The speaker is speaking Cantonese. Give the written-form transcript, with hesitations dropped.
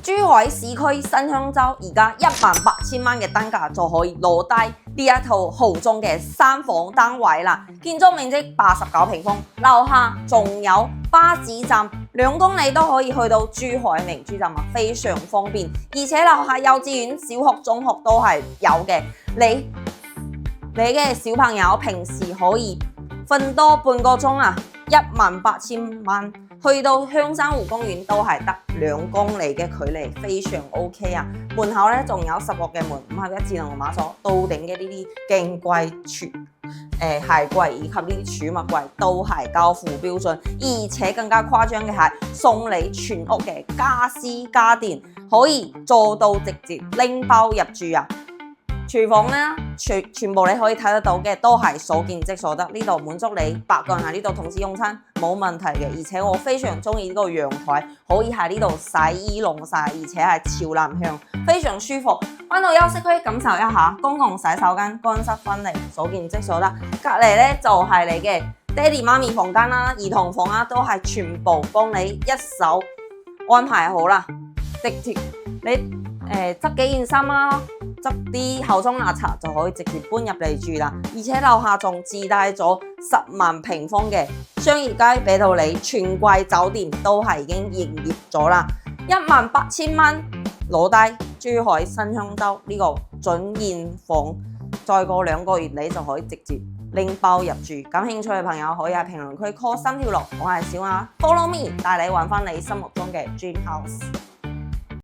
珠海市區新香洲而家18000蚊嘅單價就可以攞低呢一套豪中嘅3房單位啦，建築面積89平方，樓下仲有巴士站，2公里都可以去到珠海明珠站啊，非常方便。而且樓下幼稚園、小學、中學都係有嘅，你嘅小朋友平時可以瞓多半個鐘啊，18000蚊。去到香山湖公園都係得2公里嘅距離，非常 OK 啊！門口咧仲有16嘅門，51智能碼鎖，到頂嘅呢啲鏡櫃、鞋櫃以及呢啲儲物櫃都係交付標準，而且更加誇張嘅係送你全屋嘅家私家電，可以做到直接拎包入住啊！廚房咧，全部你可以睇得到嘅都係所見即所得，呢度滿足你8個人喺呢度同時用餐冇問題嘅，而且我非常中意呢個陽台，可以喺呢度洗衣晾曬，而且係朝南向，非常舒服。返到休息區感受一下公共洗手間乾濕分離，所見即所得。隔離咧就係你嘅爹哋媽咪房間啦、兒童房啦，都係全部幫你一手安排好啦，直接你執幾件衫啦。執啲後沖牙刷就可以直接搬入嚟住啦，而且樓下仲自帶咗10萬平方嘅商業街俾到你，全季酒店都係已經營業咗啦，18000蚊攞低珠海新香洲呢個準現房，再過2個月你就可以直接拎包入住。感興趣嘅朋友可以喺評論區 call 3條6，我係小雅 ，follow me 帶你揾翻你心目中嘅 dream house。